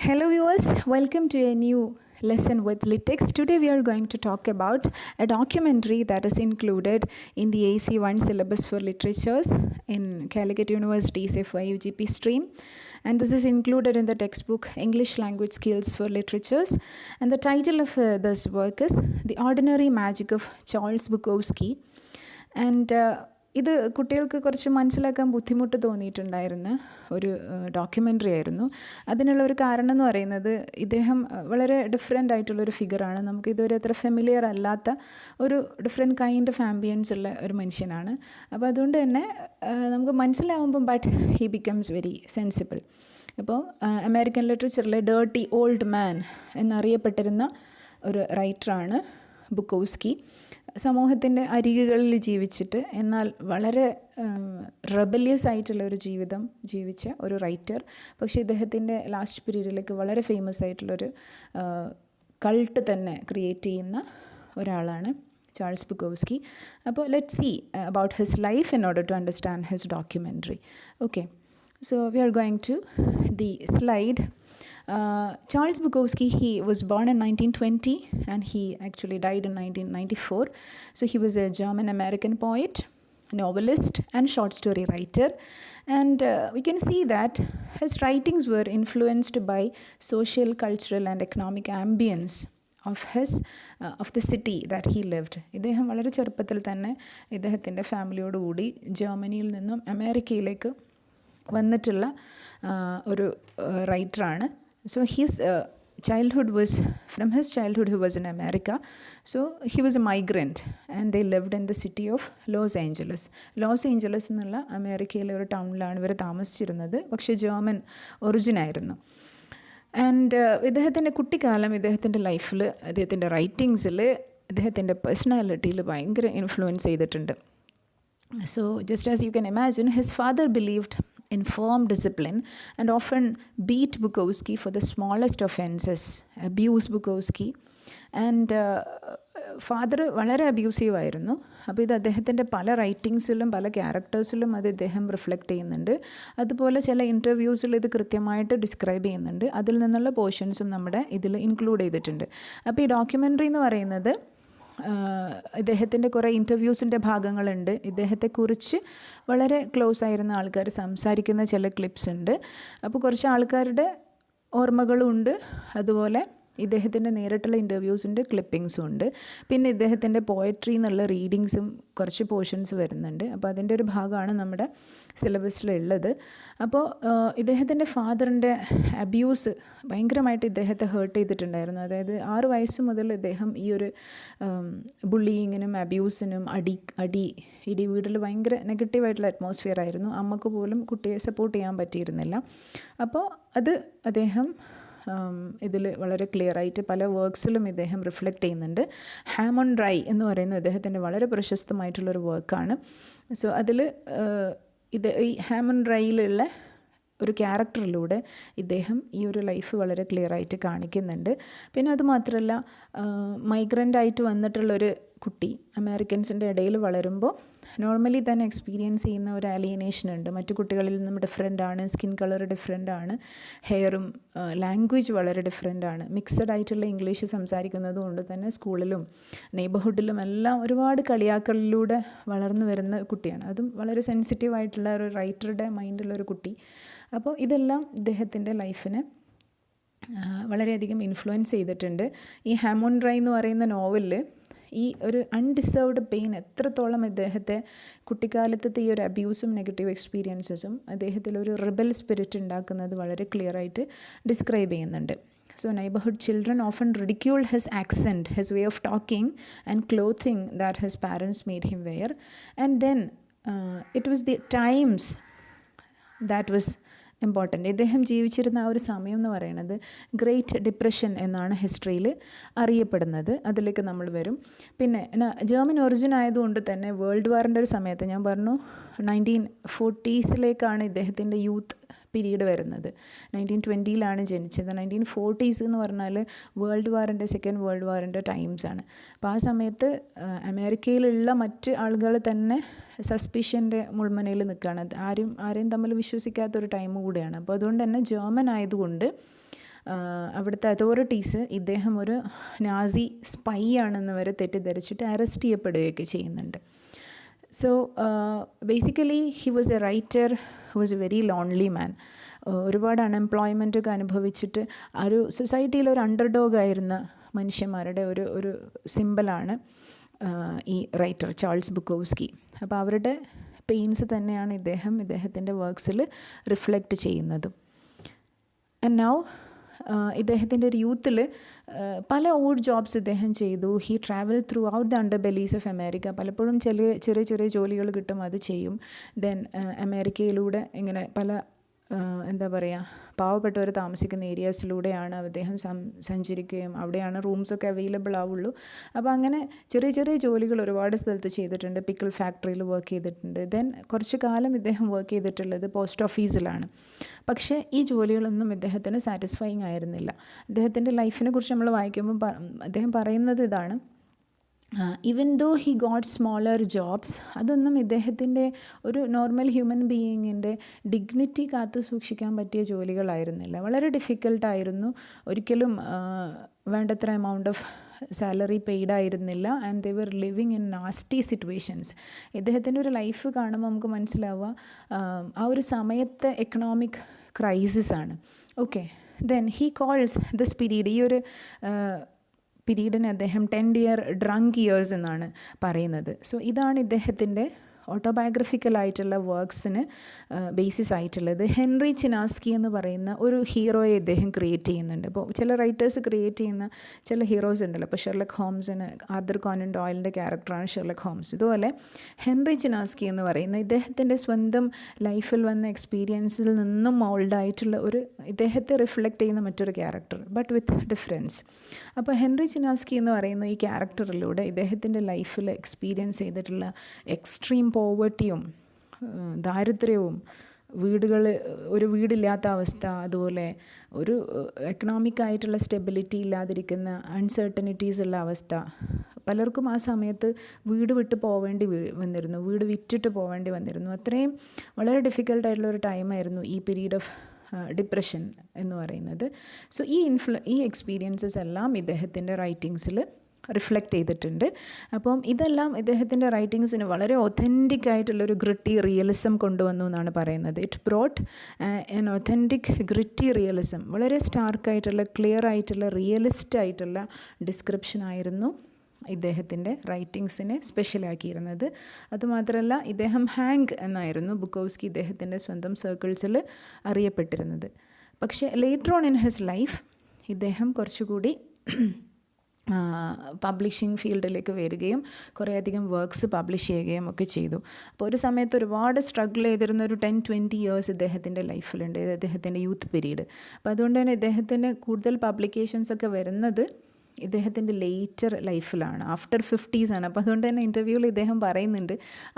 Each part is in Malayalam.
Hello viewers, welcome to a new lesson with Litex. Today we are going to talk about a documentary that is included in the AC1 syllabus for literatures in Calicut University's FYUGP stream, and this is included in the textbook English Language Skills for Literatures, and the title of this work is The Ordinary Magic of Charles Bukowski. And ഇത് കുട്ടികൾക്ക് കുറച്ച് മനസ്സിലാക്കാൻ ബുദ്ധിമുട്ട് തോന്നിയിട്ടുണ്ടായിരുന്ന ഒരു ഡോക്യുമെൻ്ററി ആയിരുന്നു. അതിനുള്ള ഒരു കാരണം എന്ന് പറയുന്നത് ഇദ്ദേഹം വളരെ ഡിഫറെൻ്റ് ആയിട്ടുള്ളൊരു ഫിഗറാണ്. നമുക്ക് ഇതുവരെ അത്ര ഫെമിലിയർ അല്ലാത്ത ഒരു ഡിഫറെൻറ്റ് കൈൻഡ് ഓഫ് ആംബിയൻസ് ഉള്ള ഒരു മനുഷ്യനാണ്. അപ്പോൾ അതുകൊണ്ട് തന്നെ നമുക്ക് മനസ്സിലാവുമ്പം but he becomes very sensible. ഇപ്പോൾ അമേരിക്കൻ ലിറ്ററേച്ചറിലെ ഡേർട്ടി ഓൾഡ് മാൻ എന്നറിയപ്പെട്ടിരുന്ന ഒരു റൈറ്ററാണ് ബുക്കോസ്കി. സമൂഹത്തിൻ്റെ അരികുകളിൽ ജീവിച്ചിട്ട് എന്നാൽ വളരെ റെബലിയസ് ആയിട്ടുള്ള ഒരു ജീവിതം ജീവിച്ച ഒരു റൈറ്റർ. പക്ഷേ ഇദ്ദേഹത്തിൻ്റെ ലാസ്റ്റ് പീരീഡിലേക്ക് വളരെ ഫേമസ് ആയിട്ടുള്ളൊരു കൾട്ട് തന്നെ ക്രിയേറ്റ് ചെയ്യുന്ന ഒരാളാണ് ചാൾസ് ബുക്കോസ്കി. അപ്പോൾ let see about his life in order to understand his documentary. Okay, so we are going to the slide. Charles Bukowski, he was born in 1920 and he actually died in 1994. So he was a German-American poet, novelist and short story writer. And we can see that his writings were influenced by social, cultural and economic ambience of the city that he lived. ഇദ്ദേഹം വളരെ ചെറുപ്പത്തിൽ തന്നെ ഇദ്ദേഹത്തിൻ്റെ ഫാമിലിയോടുകൂടി ജർമ്മനിയിൽ നിന്നും അമേരിക്കയിലേക്ക് വന്നിട്ടുള്ള ഒരു റൈറ്ററാണ്. So his from his childhood he was in America. So he was a migrant and they lived in the city of Los Angeles. Loss Angeles എന്നുള്ള അമേരിക്കയിലെ ഒരു ടൗണിലാണ് ഇവർ താമസിച്ചിരുന്നത്. പക്ഷേ ജർമ്മൻ ഒറിജിൻ ആയിരുന്നു. ആൻഡ് ഇദ്ദേഹത്തിൻ്റെ കുട്ടിക്കാലം ഇദ്ദേഹത്തിൻ്റെ ലൈഫിൽ, ഇദ്ദേഹത്തിൻ്റെ റൈറ്റിങ്സിൽ, ഇദ്ദേഹത്തിൻ്റെ പേഴ്സണാലിറ്റിയിൽ ഭയങ്കര ഇൻഫ്ലുവൻസ് ചെയ്തിട്ടുണ്ട്. So just as you can imagine, his father believed in firm discipline and often beat Bukowski for the smallest offenses, abused Bukowski. And father വളരെ അബ്യൂസീവ് ആയിരുന്നു. അപ്പോൾ ഇത് അദ്ദേഹത്തിൻ്റെ പല റൈറ്റിങ്സിലും പല ക്യാരക്ടേഴ്സിലും അത് ഇദ്ദേഹം റിഫ്ലക്റ്റ് ചെയ്യുന്നുണ്ട്. അതുപോലെ ചില ഇൻ്റർവ്യൂസിൽ ഇത് കൃത്യമായിട്ട് ഡിസ്ക്രൈബ് ചെയ്യുന്നുണ്ട്. അതിൽ നിന്നുള്ള പോർഷൻസും നമ്മുടെ ഇതിൽ ഇൻക്ലൂഡ് ചെയ്തിട്ടുണ്ട്. അപ്പോൾ ഈ ഡോക്യുമെൻ്ററി എന്ന് പറയുന്നത് ഇദ്ദേഹത്തിൻ്റെ കുറേ ഇൻ്റർവ്യൂസിൻ്റെ ഭാഗങ്ങളുണ്ട്. ഇദ്ദേഹത്തെക്കുറിച്ച് വളരെ ക്ലോസ് ആയിരുന്ന ആൾക്കാർ സംസാരിക്കുന്ന ചില ക്ലിപ്സ് ഉണ്ട്. അപ്പോൾ കുറച്ച് ആൾക്കാരുടെ ഓർമ്മകളും ഉണ്ട്. അതുപോലെ ഇദ്ദേഹത്തിൻ്റെ നേരിട്ടുള്ള ഇൻ്റർവ്യൂസിൻ്റെ ക്ലിപ്പിങ്സും ഉണ്ട്. പിന്നെ ഇദ്ദേഹത്തിൻ്റെ പോയട്രി എന്നുള്ള റീഡിങ്സും കുറച്ച് പോർഷൻസ് വരുന്നുണ്ട്. അപ്പോൾ അതിൻ്റെ ഒരു ഭാഗമാണ് നമ്മുടെ സിലബസിലുള്ളത്. അപ്പോൾ ഇദ്ദേഹത്തിൻ്റെ ഫാദറിൻ്റെ അബ്യൂസ് ഭയങ്കരമായിട്ട് ഇദ്ദേഹത്തെ ഹേർട്ട് ചെയ്തിട്ടുണ്ടായിരുന്നു. അതായത് 6 വയസ്സ് മുതൽ ഇദ്ദേഹം ഈ ഒരു ബുള്ളിയിങ്ങിനും അബ്യൂസിനും ഇടി വീട്ടിൽ ഭയങ്കര നെഗറ്റീവായിട്ടുള്ള അറ്റ്മോസ്ഫിയർ ആയിരുന്നു. അമ്മക്ക് പോലും കുട്ടിയെ സപ്പോർട്ട് ചെയ്യാൻ പറ്റിയിരുന്നില്ല. അപ്പോൾ അത് അദ്ദേഹം ഇതിൽ വളരെ ക്ലിയറായിട്ട് പല വർക്ക്സിലും ഇദ്ദേഹം റിഫ്ലക്റ്റ് ചെയ്യുന്നുണ്ട്. ഹാമോൺ റൈ എന്ന് പറയുന്നത് ഇദ്ദേഹത്തിൻ്റെ വളരെ പ്രശസ്തമായിട്ടുള്ളൊരു വർക്കാണ്. സോ അതിൽ ഈ ഹാമോൺ റൈയിലുള്ള ഒരു ക്യാരക്ടറിലൂടെ ഇദ്ദേഹം ഈ ഒരു ലൈഫ് വളരെ ക്ലിയറായിട്ട് കാണിക്കുന്നുണ്ട്. പിന്നെ അതുമാത്രമല്ല, മൈഗ്രൻ്റായിട്ട് വന്നിട്ടുള്ളൊരു കുട്ടി അമേരിക്കൻസിൻ്റെ ഇടയിൽ വളരുമ്പോൾ നോർമലി തന്നെ എക്സ്പീരിയൻസ് ചെയ്യുന്ന ഒരു അലിയനേഷൻ ഉണ്ട്. മറ്റു കുട്ടികളിൽ നിന്നും ഡിഫറെൻ്റ് ആണ്. സ്കിൻ കളർ ഡിഫറെൻ്റ് ആണ്. ഹെയറും ലാംഗ്വേജ് വളരെ ഡിഫറെൻ്റ് ആണ്. മിക്സഡ് ആയിട്ടുള്ള ഇംഗ്ലീഷ് സംസാരിക്കുന്നത് കൊണ്ട് തന്നെ സ്കൂളിലും നെയ്ബർഹുഡിലും എല്ലാം ഒരുപാട് കളിയാക്കലിലൂടെ വളർന്നു വരുന്ന കുട്ടിയാണ്. അതും വളരെ സെൻസിറ്റീവ് ആയിട്ടുള്ള ഒരു റൈറ്ററുടെ മൈൻഡുള്ളൊരു കുട്ടി. അപ്പോൾ ഇതെല്ലാം ഇദ്ദേഹത്തിൻ്റെ ലൈഫിനെ വളരെയധികം ഇൻഫ്ലുവൻസ് ചെയ്തിട്ടുണ്ട്. ഈ ഹാമോൺ റൈ എന്ന് പറയുന്ന നോവലിൽ ഈ ഒരു അൺഡിസേർവ്ഡ് പെയിൻ എത്രത്തോളം ഇദ്ദേഹത്തെ കുട്ടിക്കാലത്തെ ഈ ഒരു അബ്യൂസും നെഗറ്റീവ് എക്സ്പീരിയൻസസും അദ്ദേഹത്തിലൊരു റിബൽ സ്പിരിറ്റ് ഉണ്ടാക്കുന്നത് വളരെ ക്ലിയറായിട്ട് ഡിസ്ക്രൈബ് ചെയ്യുന്നുണ്ട്. So neighborhood children often ridiculed his accent, his way of talking and clothing that his parents made him wear. And then it was the times that was important. ഇദ്ദേഹം ജീവിച്ചിരുന്ന ആ ഒരു സമയം എന്ന് പറയുന്നത് ഗ്രേറ്റ് ഡിപ്രഷൻ എന്നാണ് ഹിസ്റ്ററിയിൽ അറിയപ്പെടുന്നത്. അതിലേക്ക് നമ്മൾ വരും. പിന്നെ ജർമ്മൻ ഒറിജിൻ ആയതുകൊണ്ട് തന്നെ വേൾഡ് വാറിൻ്റെ ഒരു സമയത്ത് ഞാൻ പറഞ്ഞു 1940s ഇദ്ദേഹത്തിൻ്റെ യൂത്ത് പീരീഡ് വരുന്നത്. 1920 ജനിച്ചത്. 1940s എന്ന് പറഞ്ഞാൽ സെക്കൻഡ് വേൾഡ് വാറിൻ്റെ ടൈംസാണ്. അപ്പോൾ ആ സമയത്ത് അമേരിക്കയിലുള്ള മറ്റ് ആളുകൾ തന്നെ സസ്പിഷ്യൻ്റെ മുൾമുനയിൽ നിൽക്കുകയാണ്. ആരെയും തമ്മിൽ വിശ്വസിക്കാത്തൊരു ടൈം കൂടെയാണ്. അപ്പോൾ അതുകൊണ്ട് തന്നെ ജർമ്മൻ ആയതുകൊണ്ട് അവിടുത്തെ അതോറിറ്റീസ് ഇദ്ദേഹം ഒരു നാസി സ്പൈ ആണെന്ന് വരെ തെറ്റിദ്ധരിച്ചിട്ട് അറസ്റ്റ് ചെയ്യപ്പെടുകയൊക്കെ ചെയ്യുന്നുണ്ട്. So basically he was a writer who was a very lonely man. ഒരുപാട് അൺഎംപ്ലോയ്മെൻറ്റൊക്കെ അനുഭവിച്ചിട്ട് ഒരു സൊസൈറ്റിയിൽ ഒരു അണ്ടർഡോഗ് ആയിരുന്ന മനുഷ്യന്മാരുടെ ഒരു സിമ്പലാണ് ഈ റൈറ്റർ ചാൾസ് ബുക്കോവ്സ്കി. അപ്പോൾ അവരുടെ പെയിൻസ് തന്നെയാണ് ഇദ്ദേഹത്തിൻ്റെ വർക്ക്സിൽ റിഫ്ലക്റ്റ് ചെയ്യുന്നതും. ആൻഡ് നൗ ഇദ്ദേഹത്തിൻ്റെ ഒരു യൂത്തിൽ പല ഓഡ് ജോബ്സ് ഇദ്ദേഹം ചെയ്തു. He travel throughout the underbellies of America. പലപ്പോഴും ചെറിയ ജോലികൾ കിട്ടും, അത് ചെയ്യും. ദെൻ അമേരിക്കയിലൂടെ ഇങ്ങനെ പല എന്താ പറയുക, പാവപ്പെട്ടവർ താമസിക്കുന്ന ഏരിയാസിലൂടെയാണ് അദ്ദേഹം സഞ്ചരിക്കുകയും അവിടെയാണ് റൂംസൊക്കെ അവൈലബിൾ ആവുള്ളൂ. അപ്പോൾ അങ്ങനെ ചെറിയ ജോലികൾ ഒരുപാട് സ്ഥലത്ത് ചെയ്തിട്ടുണ്ട്. പിക്കിൾ ഫാക്ടറിയിൽ വർക്ക് ചെയ്തിട്ടുണ്ട്. ദെൻ കുറച്ച് കാലം ഇദ്ദേഹം വർക്ക് ചെയ്തിട്ടുള്ളത് പോസ്റ്റ് ഓഫീസിലാണ്. പക്ഷേ ഈ ജോലികളൊന്നും ഇദ്ദേഹത്തിന് സാറ്റിസ്ഫൈങ് ആയിരുന്നില്ല. ഇദ്ദേഹത്തിൻ്റെ ലൈഫിനെ കുറിച്ച് നമ്മൾ വായിക്കുമ്പോൾ അദ്ദേഹം പറയുന്നത് ഇതാണ്: even though he got smaller jobs, അതൊന്നും ഇദ്ദേഹത്തിൻ്റെ ഒരു നോർമൽ ഹ്യൂമൻ ബീയിങ്ങിൻ്റെ ഡിഗ്നിറ്റി കാത്തു സൂക്ഷിക്കാൻ പറ്റിയ ജോലികളായിരുന്നില്ല. വളരെ ഡിഫിക്കൽട്ടായിരുന്നു. ഒരിക്കലും വേണ്ടത്ര എമൗണ്ട് ഓഫ് സാലറി പെയ്ഡ് ആയിരുന്നില്ല. And they were living in nasty situations. ഇദ്ദേഹത്തിൻ്റെ ഒരു ലൈഫ് കാണുമ്പോൾ നമുക്ക് മനസ്സിലാവുക ആ ഒരു സമയത്തെ എക്കണോമിക് ക്രൈസിസ് ആണ്. Okay, then he calls this period, ഈ ഒരു പീരീഡിന് അദ്ദേഹം 10-year drunk years എന്നാണ് പറയുന്നത്. സോ ഇതാണ് ഇദ്ദേഹത്തിൻ്റെ ഓട്ടോബയോഗ്രഫിക്കലായിട്ടുള്ള വർക്ക്സിന് ബേസിസ് ആയിട്ടുള്ളത്. ഹെൻറി ചിനാസ്കി എന്ന് പറയുന്ന ഒരു ഹീറോയെ ഇദ്ദേഹം ക്രിയേറ്റ് ചെയ്യുന്നുണ്ട്. ഇപ്പോൾ ചില റൈറ്റേഴ്സ് ക്രിയേറ്റ് ചെയ്യുന്ന ചില ഹീറോസ് ഉണ്ടല്ലോ. ഇപ്പോൾ ഷെർലക് ഹോംസിന് ആർതർ കോനൻ ഡോയിലിൻ്റെ ക്യാരക്ടറാണ് ഷെർലക് ഹോംസ്. ഇതുപോലെ ഹെൻറി ചിനാസ്കി എന്ന് പറയുന്ന ഇദ്ദേഹത്തിൻ്റെ സ്വന്തം ലൈഫിൽ വന്ന എക്സ്പീരിയൻസിൽ നിന്നും മോൾഡായിട്ടുള്ള ഒരു ഇദ്ദേഹത്തെ റിഫ്ലക്റ്റ് ചെയ്യുന്ന മറ്റൊരു ക്യാരക്ടർ, ബട്ട് വിത്ത് ഡിഫറൻസ്. അപ്പോൾ ഹെൻറി ചിനാസ്കി എന്ന് പറയുന്ന ഈ ക്യാരക്ടറിലൂടെ ഇദ്ദേഹത്തിൻ്റെ ലൈഫിൽ എക്സ്പീരിയൻസ് ചെയ്തിട്ടുള്ള എക്സ്ട്രീം പോവർട്ടിയും ദാരിദ്ര്യവും, ഒരു വീടില്ലാത്ത അവസ്ഥ, അതുപോലെ ഒരു എക്കണോമിക്കായിട്ടുള്ള സ്റ്റെബിലിറ്റി ഇല്ലാതിരിക്കുന്ന അൺസർട്ടനിറ്റീസ് ഉള്ള അവസ്ഥ, പലർക്കും ആ സമയത്ത് വീട് വിട്ട് പോവേണ്ടി വന്നിരുന്നു, വീട് വിറ്റിട്ട് പോവേണ്ടി വന്നിരുന്നു. അത്രയും വളരെ ഡിഫിക്കൽട്ടായിട്ടുള്ള ഒരു ടൈമായിരുന്നു ഈ പീരീഡ് ഓഫ് ഡിപ്രഷൻ എന്ന് പറയുന്നത്. സോ ഈ എക്സ്പീരിയൻസസ് എല്ലാം ഇദ്ദേഹത്തിൻ്റെ റൈറ്റിങ്സിൽ റിഫ്ലക്റ്റ് ചെയ്തിട്ടുണ്ട്. അപ്പം ഇതെല്ലാം ഇദ്ദേഹത്തിൻ്റെ റൈറ്റിങ്സിന് വളരെ ഒത്തൻറ്റിക് ആയിട്ടുള്ളൊരു ഗ്രിറ്റി റിയലിസം കൊണ്ടുവന്നു എന്നാണ് പറയുന്നത്. It brought an authentic gritty realism. വളരെ സ്റ്റാർക്കായിട്ടുള്ള, ക്ലിയർ ആയിട്ടുള്ള, റിയലിസ്റ്റ് ആയിട്ടുള്ള ഡിസ്ക്രിപ്ഷൻ ആയിരുന്നു ഇദ്ദേഹത്തിൻ്റെ റൈറ്റിങ്സിനെ സ്പെഷ്യലാക്കിയിരുന്നത്. അതുമാത്രമല്ല, ഇദ്ദേഹം ഹാങ്ക് എന്നായിരുന്നു ബുക്കോവ്സ്കി ഇദ്ദേഹത്തിൻ്റെ സ്വന്തം സർക്കിൾസിൽ അറിയപ്പെട്ടിരുന്നത്. പക്ഷേ later on in his life ഇദ്ദേഹം കുറച്ചുകൂടി പബ്ലിഷിംഗ് ഫീൽഡിലേക്ക് വരികയും കുറേയധികം വർക്ക്സ് പബ്ലിഷ് ചെയ്യുകയും ഒക്കെ ചെയ്തു. അപ്പോൾ ഒരു സമയത്ത് ഒരുപാട് സ്ട്രഗിൾ ചെയ്തിരുന്ന ഒരു 10-20 years ഇദ്ദേഹത്തിൻ്റെ ലൈഫിലുണ്ട്, ഇദ്ദേഹത്തിൻ്റെ യൂത്ത് പീരീഡ്. അപ്പോൾ അതുകൊണ്ട് തന്നെ ഇദ്ദേഹത്തിന് കൂടുതൽ പബ്ലിക്കേഷൻസൊക്കെ വരുന്നത് ഇദ്ദേഹത്തിൻ്റെ ലേറ്റർ ലൈഫിലാണ്, ആഫ്റ്റർ 50s ആണ്. അപ്പോൾ അതുകൊണ്ട് തന്നെ ഇൻ്റർവ്യൂവിൽ ഇദ്ദേഹം പറയുന്നുണ്ട്,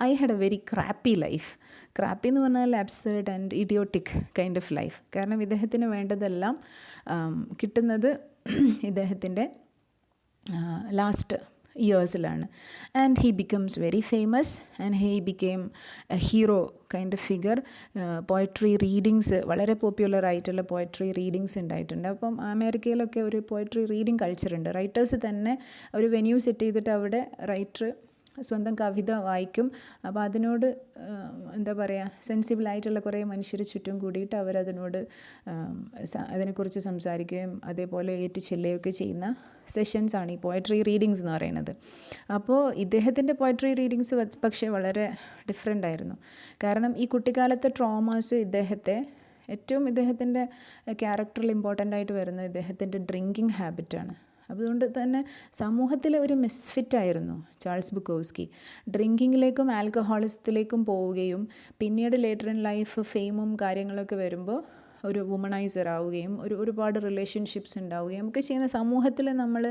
I had a very crappy life. Crappy എന്ന് പറഞ്ഞാൽ absurd and idiotic kind of life. കാരണം ഇദ്ദേഹത്തിന് വേണ്ടതെല്ലാം കിട്ടുന്നത് ഇദ്ദേഹത്തിൻ്റെ ലാസ്റ്റ് ഇയേഴ്സിലാണ്. And he becomes very famous and he became a hero kind of figure. Poetry readings, വളരെ പോപ്പുലർ ആയിട്ടുള്ള പോയട്രി റീഡിങ്സ് ഉണ്ടായിട്ടുണ്ട്. അപ്പം അമേരിക്കയിലൊക്കെ ഒരു പോയട്രി റീഡിങ് കൾച്ചറുണ്ട്. റൈറ്റേഴ്സ് തന്നെ ഒരു വെന്യൂ സെറ്റ് ചെയ്തിട്ട് അവിടെ റൈറ്റർ സ്വന്തം കവിത വായിക്കും. അപ്പോൾ അതിനോട് എന്താ പറയുക, സെൻസിബിളായിട്ടുള്ള കുറേ മനുഷ്യർ ചുറ്റും കൂടിയിട്ട് അവരതിനോട് അതിനെക്കുറിച്ച് സംസാരിക്കുകയും അതേപോലെ ഏറ്റുചൊല്ലുകയൊക്കെ ചെയ്യുന്ന സെഷൻസാണ് ഈ പോയട്രി റീഡിങ്സ് എന്ന് പറയുന്നത്. അപ്പോൾ ഇദ്ദേഹത്തിൻ്റെ പോയട്രി റീഡിങ്സ് പക്ഷേ വളരെ ഡിഫറെൻ്റ് ആയിരുന്നു. കാരണം ഈ കുട്ടിക്കാലത്തെ ട്രോമാസ് ഇദ്ദേഹത്തിൻ്റെ ക്യാരക്ടറിൽ ഇമ്പോർട്ടൻ്റ് ആയിട്ട് വരുന്നത് ഇദ്ദേഹത്തിൻ്റെ ഡ്രിങ്കിങ് ഹാബിറ്റാണ്. അതുകൊണ്ട് തന്നെ സമൂഹത്തിലെ ഒരു മിസ്ഫിറ്റായിരുന്നു ചാൾസ് ബുക്കോവ്സ്കി. ഡ്രിങ്കിങ്ങിലേക്കും ആൽക്കഹോളിസത്തിലേക്കും പോവുകയും പിന്നീട് ലേറ്റർ ഇൻ ലൈഫ് ഫെയിമും കാര്യങ്ങളൊക്കെ വരുമ്പോൾ ഒരു വുമണൈസർ ആവുകയും ഒരുപാട് റിലേഷൻഷിപ്സ് ഉണ്ടാവുകയും ഒക്കെ ചെയ്യുന്ന സമൂഹത്തിൽ നമ്മൾ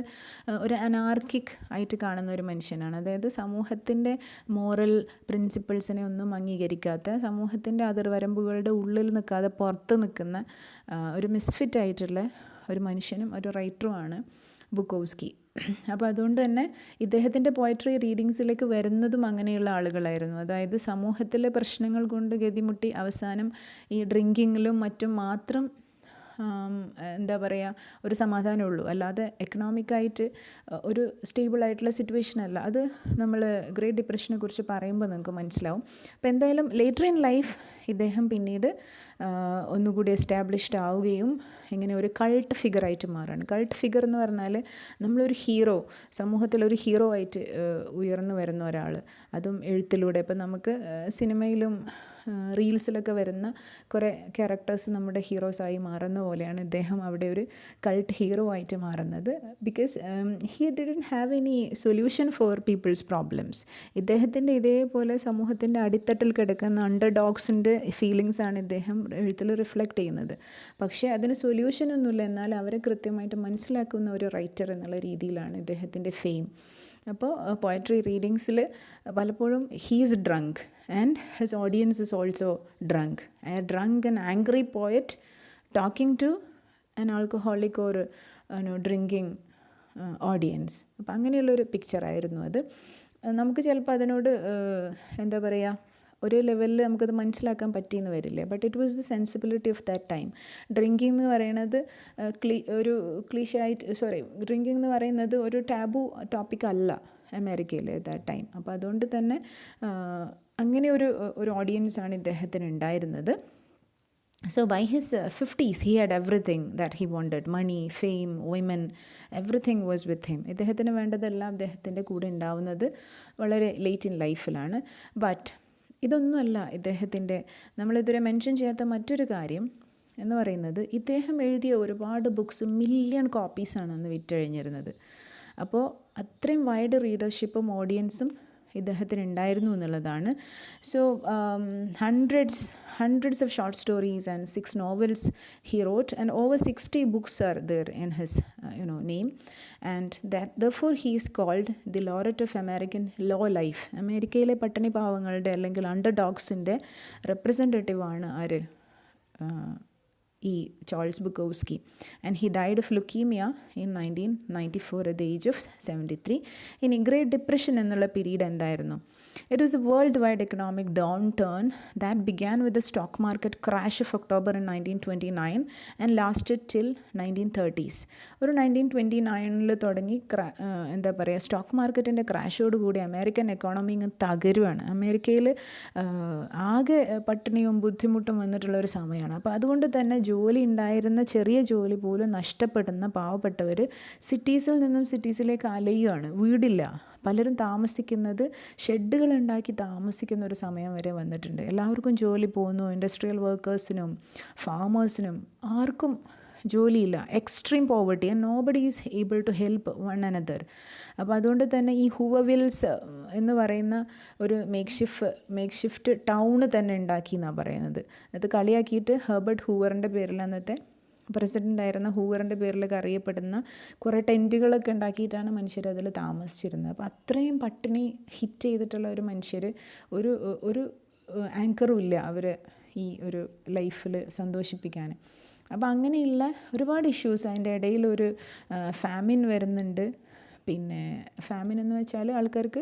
ഒരു അനാർക്കിക് ആയിട്ട് കാണുന്ന ഒരു മനുഷ്യനാണ്. അതായത് സമൂഹത്തിൻ്റെ മോറൽ പ്രിൻസിപ്പിൾസിനെ ഒന്നും അംഗീകരിക്കാത്ത, സമൂഹത്തിൻ്റെ അതിർവരമ്പുകളുടെ ഉള്ളിൽ നിൽക്കാതെ പുറത്ത് നിൽക്കുന്ന ഒരു മിസ്ഫിറ്റായിട്ടുള്ള ഒരു മനുഷ്യനും ഒരു റൈറ്ററുമാണ് ബുക്കോവ്സ്കി. അപ്പോൾ അതുകൊണ്ട് തന്നെ ഇദ്ദേഹത്തിൻ്റെ പോയട്രി റീഡിങ്സിലേക്ക് വരുന്നതും അങ്ങനെയുള്ള ആളുകളായിരുന്നു. അതായത് സമൂഹത്തിലെ പ്രശ്നങ്ങൾ കൊണ്ട് ഗതിമുട്ടി അവസാനം ഈ ഡ്രിങ്കിങ്ങിലും മറ്റും മാത്രം എന്താ പറയുക, ഒരു സമാധാനമുള്ളൂ. അല്ലാതെ എക്കണോമിക്കായിട്ട് ഒരു സ്റ്റേബിളായിട്ടുള്ള സിറ്റുവേഷൻ അല്ല. അത് നമ്മൾ ഗ്രേറ്റ് ഡിപ്രഷനെ കുറിച്ച് പറയുമ്പോൾ നിങ്ങൾക്ക് മനസ്സിലാവും. അപ്പോൾ എന്തായാലും ലേറ്റർ ഇൻ ലൈഫ് ഇദ്ദേഹം പിന്നീട് ഒന്നുകൂടി എസ്റ്റാബ്ലിഷ്ഡ് ആവുകയും ഇങ്ങനെ ഒരു കൾട്ട് ഫിഗറായിട്ട് മാറുകയാണ്. കൾട്ട് ഫിഗർ എന്ന് പറഞ്ഞാൽ നമ്മളൊരു ഹീറോ, സമൂഹത്തിലൊരു ഹീറോ ആയിട്ട് ഉയർന്നു വരുന്ന ഒരാൾ, അതും എഴുത്തിലൂടെ. ഇപ്പം നമുക്ക് സിനിമയിലും റീൽസിലൊക്കെ വരുന്ന കുറേ ക്യാരക്ടേഴ്സ് നമ്മുടെ ഹീറോസായി മാറുന്ന പോലെയാണ് ഇദ്ദേഹം അവിടെ ഒരു കൾട്ട് ഹീറോ ആയിട്ട് മാറുന്നത്. Because he didn't have any solution for people's problems. ഇദ്ദേഹത്തിൻ്റെ ഇതേപോലെ സമൂഹത്തിൻ്റെ അടിത്തട്ടിൽ കിടക്കുന്ന അണ്ടർ ഡോഗ്സിൻ്റെ ഫീലിങ്സാണ് ഇദ്ദേഹം എഴുത്തിൽ റിഫ്ലക്റ്റ് ചെയ്യുന്നത്. പക്ഷേ അതിന് സൊല്യൂഷനൊന്നുമില്ല, എന്നാൽ അവരെ കൃത്യമായിട്ട് മനസ്സിലാക്കുന്ന ഒരു റൈറ്റർ എന്നുള്ള രീതിയിലാണ് ഇദ്ദേഹത്തിൻ്റെ ഫെയിം. അപ്പോൾ പോയട്രി റീഡിങ്സിൽ പലപ്പോഴും he's drunk and his audience is also drunk. A drunk and angry poet talking to an alcoholic or drinking audience. അപ്പോൾ അങ്ങനെയുള്ളൊരു പിക്ചറായിരുന്നു അത്. നമുക്ക് ചിലപ്പോൾ അതിനോട് എന്താ പറയുക, ഒരു ലെവലിൽ നമുക്കത് മനസ്സിലാക്കാൻ പറ്റിയെന്ന് വരില്ലേ. But it was the sensibility of that time. Drinking എന്ന് പറയുന്നത് ഡ്രിങ്കിങ് എന്ന് പറയുന്നത് ഒരു ടാബു ടോപ്പിക് അല്ല അമേരിക്കയിൽ ദാറ്റ് ടൈം. അപ്പോൾ അതുകൊണ്ട് തന്നെ അങ്ങനെ ഒരു ഓഡിയൻസാണ് ഇദ്ദേഹത്തിന് ഉണ്ടായിരുന്നത്. So by his 50s, he had everything that he wanted. Money, fame, women, everything was with him. ഇദ്ദേഹത്തിന് വേണ്ടതെല്ലാം അദ്ദേഹത്തിൻ്റെ കൂടെ ഉണ്ടാവുന്നത് വളരെ ലേറ്റ് ഇൻ ലൈഫിലാണ്. ബട്ട് ഇതൊന്നുമല്ല ഇദ്ദേഹത്തിൻ്റെ നമ്മളിതുവരെ മെൻഷൻ ചെയ്യാത്ത മറ്റൊരു കാര്യം എന്ന് പറയുന്നത്, ഇദ്ദേഹം എഴുതിയ ഒരുപാട് ബുക്സ് മില്യൺ കോപ്പീസാണ് അന്ന് വിറ്റഴിഞ്ഞിരുന്നത്. അപ്പോൾ അത്രയും വൈഡ് റീഡർഷിപ്പും ഓഡിയൻസും ഇദ്ദേഹത്തിന് ഉണ്ടായിരുന്നു എന്നുള്ളതാണ്. So hundreds of short stories and 6 novels he wrote, and over 60 books are there in his name, and that therefore he is called the laureate of American law life. അമേരിക്കയിലെ പട്ടിണി പാവങ്ങളുടെ അല്ലെങ്കിൽ അണ്ടർ ഡോഗ്സിൻ്റെ റെപ്രസെൻറ്റേറ്റീവ് ആണ് ആര്, ഈ Charles Bukowski. And he died of leukaemia in 1994 at the age of 73. ഇനി ഗ്രേറ്റ് ഡിപ്രഷൻ എന്നുള്ള പീരീഡ് എന്തായിരുന്നു? It was a worldwide economic downturn that began with the stock market crash of October in 1929 and lasted till 1930s. ഒരു 1929 തുടങ്ങി എന്താ പറയുക, സ്റ്റോക്ക് മാർക്കറ്റിൻ്റെ ക്രാഷോടുകൂടി അമേരിക്കൻ എക്കോണമി ഇങ്ങ് തകരുവാണ്. അമേരിക്കയിൽ ആകെ പട്ടിണിയും ബുദ്ധിമുട്ടും വന്നിട്ടുള്ളൊരു സമയമാണ്. അപ്പോൾ അതുകൊണ്ട് തന്നെ ജോലി ഉണ്ടായിരുന്ന ചെറിയ ജോലി പോലും നഷ്ടപ്പെടുന്ന പാവപ്പെട്ടവർ സിറ്റീസിൽ നിന്നും സിറ്റീസിലേക്ക് അലയുകയാണ്. വീടില്ല, പലരും താമസിക്കുന്നത് ഷെഡുകളുണ്ടാക്കി താമസിക്കുന്ന ഒരു സമയം വരെ വന്നിട്ടുണ്ട്. എല്ലാവർക്കും ജോലി പോകുന്നു. ഇൻഡസ്ട്രിയൽ വർക്കേഴ്സിനും ഫാമേഴ്സിനും ആർക്കും ജോലിയില്ല. Extreme poverty and nobody is able to help one another. അപ്പോൾ അതുകൊണ്ട് തന്നെ ഈ ഹൂവർവിൽസ് എന്ന് പറയുന്ന ഒരു മേക്ക് ഷിഫ്റ്റ് ടൗണ് തന്നെ ഉണ്ടാക്കി എന്നാണ് പറയുന്നത്. അത് കളിയാക്കിയിട്ട് ഹെർബർട്ട് ഹൂവറിൻ്റെ പേരിൽ, അന്നത്തെ പ്രസിഡൻ്റായിരുന്ന ഹൂവറിൻ്റെ പേരിലൊക്കെ അറിയപ്പെടുന്ന കുറേ ടെൻറ്റുകളൊക്കെ ഉണ്ടാക്കിയിട്ടാണ് മനുഷ്യർ അതിൽ താമസിച്ചിരുന്നത്. അപ്പോൾ അത്രയും പട്ടിണി ഹിറ്റ് ചെയ്തിട്ടുള്ള ഒരു മനുഷ്യർ ഒരു ആങ്കറും ഇല്ല അവർ ഈ ഒരു ലൈഫിൽ സന്തോഷിപ്പിക്കാൻ. അപ്പോൾ അങ്ങനെയുള്ള ഒരുപാട് ഇഷ്യൂസ്, അതിൻ്റെ ഇടയിലൊരു ഫാമിൻ വരുന്നുണ്ട്. പിന്നെ ഫാമിൻ എന്ന് വെച്ചാൽ ആൾക്കാർക്ക്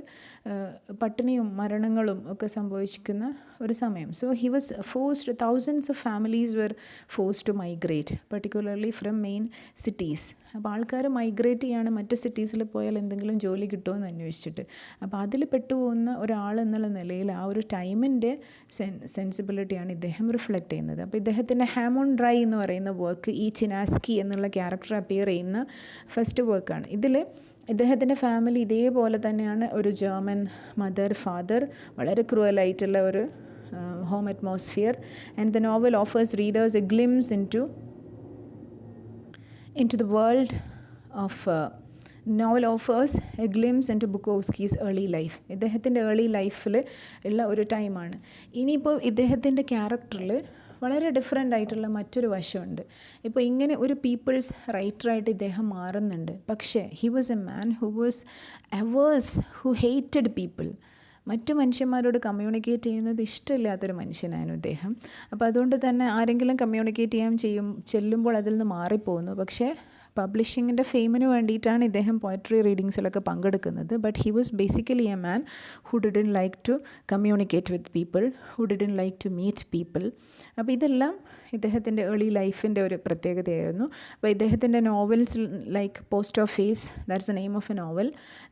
പട്ടിണിയും മരണങ്ങളും ഒക്കെ സംഭവിക്കുന്ന ഒരു സമയം. So he was forced, thousands of families were forced to migrate, particularly from main cities. അപ്പോൾ ആൾക്കാർ മൈഗ്രേറ്റ് ചെയ്യാണ് മറ്റ് സിറ്റീസിൽ പോയാൽ എന്തെങ്കിലും ജോലി കിട്ടുമെന്ന് അന്വേഷിച്ചിട്ട്. അപ്പോൾ അതിൽ പെട്ടുപോകുന്ന ഒരാൾ എന്നുള്ള നിലയിൽ ആ ഒരു ടൈമിൻ്റെ സെൻസിബിലിറ്റിയാണ് ഇദ്ദേഹം റിഫ്ലക്റ്റ് ചെയ്യുന്നത്. അപ്പോൾ ഇദ്ദേഹത്തിൻ്റെ ഹാമോൺ ഡ്രൈ എന്ന് പറയുന്ന വർക്ക്, ഈ ചിനാസ്കി എന്നുള്ള ക്യാരക്ടർ അപ്പിയർ ചെയ്യുന്ന ഫസ്റ്റ് വർക്കാണ്. ഇതിൽ ഇദ്ദേഹത്തിൻ്റെ ഫാമിലി ഇതേപോലെ തന്നെയാണ്. ഒരു ജർമ്മൻ മദർ, ഫാദർ, വളരെ ക്രൂവലായിട്ടുള്ള ഒരു home atmosphere, and the novel offers readers a glimpse into the world of novel offers a glimpse into Bukowski's early life. ഇദ്ദേഹത്തിൻ്റെ ഏർലി ലൈഫിൽ ഉള്ള ഒരു ടൈമാണ്. ഇനിയിപ്പോൾ ഇദ്ദേഹത്തിൻ്റെ ക്യാരക്ടറിൽ വളരെ ഡിഫറെൻ്റ് ആയിട്ടുള്ള മറ്റൊരു വശമുണ്ട്. ഇപ്പോൾ ഇങ്ങനെ ഒരു പീപ്പിൾസ് റൈറ്ററായിട്ട് ഇദ്ദേഹം മാറുന്നുണ്ട്. പക്ഷേ he was A man who was hours, who hated people. മറ്റു മനുഷ്യന്മാരോട് കമ്മ്യൂണിക്കേറ്റ് ചെയ്യുന്നത് ഇഷ്ടമില്ലാത്തൊരു മനുഷ്യനായിരുന്നു ഇദ്ദേഹം. അപ്പോൾ അതുകൊണ്ട് തന്നെ ആരെങ്കിലും കമ്മ്യൂണിക്കേറ്റ് ചെല്ലുമ്പോൾ അതിൽ നിന്ന് മാറിപ്പോകുന്നു. പക്ഷേ പബ്ലിഷിങ്ങിൻ്റെ ഫെയിമിന് വേണ്ടിയിട്ടാണ് ഇദ്ദേഹം പോയട്രി റീഡിങ്സിലൊക്കെ പങ്കെടുക്കുന്നത്. But he was basically a man who didn't like to communicate with people, who didn't like to meet people. അപ്പോൾ ഇതെല്ലാം ഇദ്ദേഹത്തിൻ്റെ ഏർലി ലൈഫിൻ്റെ ഒരു പ്രത്യേകതയായിരുന്നു. അപ്പോൾ ഇദ്ദേഹത്തിൻ്റെ novels like Post Office, that's the name of a novel,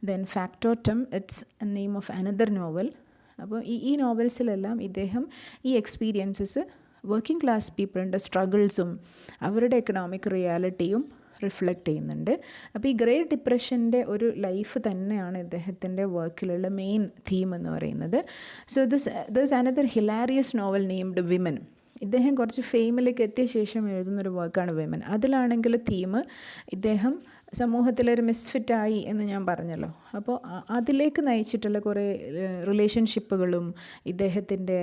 then Factotum, it's a name of another novel. അപ്പോൾ ഈ നോവൽസിലെല്ലാം ഇദ്ദേഹം ഈ എക്സ്പീരിയൻസസ് വർക്കിംഗ് ക്ലാസ് പീപ്പിളിൻ്റെ സ്ട്രഗിൾസും അവരുടെ എക്കണോമിക് റിയാലിറ്റിയും റിഫ്ലക്റ്റ് ചെയ്യുന്നുണ്ട്. അപ്പോൾ ഈ ഗ്രേറ്റ് ഡിപ്രഷൻ്റെ ഒരു ലൈഫ് തന്നെയാണ് ഇദ്ദേഹത്തിൻ്റെ വർക്കിലുള്ള മെയിൻ തീം എന്ന് പറയുന്നത്. So this another hilarious novel named women. ഇദ്ദേഹം കുറച്ച് ഫെയിമിലേക്ക് എത്തിയ ശേഷം എഴുതുന്നൊരു വർക്കാണ് വിമൻ. അതിലാണെങ്കിൽ തീം ഇദ്ദേഹം സമൂഹത്തിലൊരു മിസ്ഫിറ്റായി എന്ന് ഞാൻ പറഞ്ഞല്ലോ. അപ്പോൾ അതിലേക്ക് നയിച്ചിട്ടുള്ള കുറേ റിലേഷൻഷിപ്പുകളും ഇദ്ദേഹത്തിൻ്റെ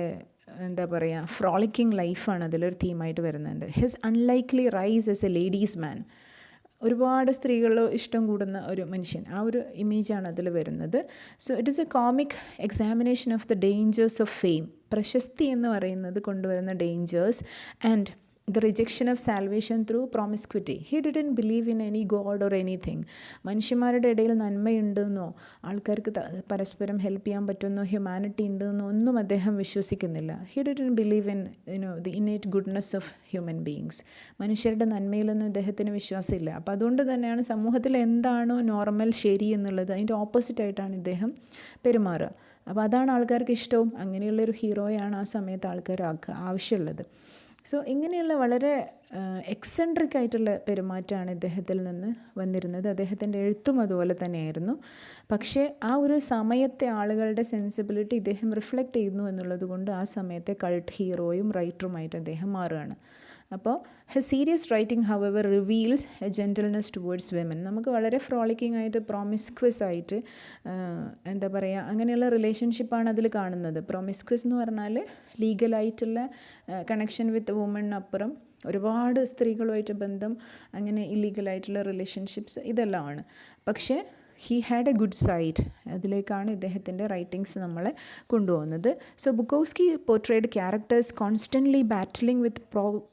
എന്താ പറയുക ഫ്രോളിക്കിംഗ് ലൈഫാണ് അതിലൊരു തീമായിട്ട് വരുന്നുണ്ട്. His unlikely rise as a ladies man. ഒരുപാട് സ്ത്രീകൾ ഇഷ്ടം കൂടുന്ന ഒരു മനുഷ്യൻ, ആ ഒരു ഇമേജാണ് അതിൽ വരുന്നത്. So it is A comic examination of the dangers of fame. പ്രശസ്തി എന്ന് പറയുന്നത് കൊണ്ടുവരുന്ന dangers and the rejection of salvation through promiscuity. He didn't believe in any god or anything. മനുഷ്യന്മാരുടെ ഇടയിൽ നന്മയുണ്ടെന്നോ ആൾക്കാർക്ക് പരസ്പരം ഹെൽപ്പ് ചെയ്യാൻ പറ്റുമെന്നോ ഹ്യൂമാനിറ്റി ഉണ്ടെന്നോ ഒന്നും അദ്ദേഹം വിശ്വസിക്കുന്നില്ല. He didn't believe in the innate goodness of human beings. മനുഷ്യരുടെ നന്മയിലൊന്നും ഇദ്ദേഹത്തിന് വിശ്വാസമില്ല. അപ്പോൾ അതുകൊണ്ട് തന്നെയാണ് സമൂഹത്തിൽ എന്താണോ നോർമൽ ശരി എന്നുള്ളത് അതിൻ്റെ ഓപ്പോസിറ്റായിട്ടാണ് ഇദ്ദേഹം പെരുമാറുക. അപ്പോൾ അതാണ് ആൾക്കാർക്ക് ഇഷ്ടവും. അങ്ങനെയുള്ളൊരു ഹീറോയാണ് ആ സമയത്ത് ആൾക്കാർക്ക് ആവശ്യമുള്ളത്. സോ ഇങ്ങനെയുള്ള വളരെ എക്സെൻട്രിക് ആയിട്ടുള്ള പെരുമാറ്റമാണ് ഇദ്ദേഹത്തിൽ നിന്ന് വന്നിരുന്നത്. അദ്ദേഹത്തിൻ്റെ എഴുത്തും അതുപോലെ തന്നെയായിരുന്നു. പക്ഷേ ആ ഒരു സമയത്തെ ആളുകളുടെ സെൻസിബിലിറ്റി ഇദ്ദേഹം റിഫ്ലക്റ്റ് ചെയ്യുന്നു എന്നുള്ളത് കൊണ്ട് ആ സമയത്തെ കൾട്ട് ഹീറോയും റൈറ്ററുമായിട്ട് അദ്ദേഹം മാറുകയാണ്. അപ്പോൾ his serious writing however reveals A gentleness towards women. നമുക്ക് വളരെ ഫ്രോളിക്കിംഗ് ആയിട്ട് പ്രോമിസ്ക്വസ് ആയിട്ട് എന്താ പറയുക അങ്ങനെയുള്ള റിലേഷൻഷിപ്പാണ് അതിൽ കാണുന്നത്. പ്രോമിസ്ക്വസ് എന്ന് പറഞ്ഞാൽ ലീഗലായിട്ടുള്ള കണക്ഷൻ വിത്ത് വുമണിനപ്പുറം ഒരുപാട് സ്ത്രീകളുമായിട്ട് ബന്ധം, അങ്ങനെ ഇല്ലീഗലായിട്ടുള്ള റിലേഷൻഷിപ്സ് ഇതെല്ലാമാണ്. പക്ഷേ he had a good side. അതിലേക്കാണ് ഇദ്ദേഹത്തിൻ്റെ റൈറ്റിങ്സ് നമ്മളെ കൊണ്ടുപോകുന്നത്. So Bukowski portrayed characters constantly battling with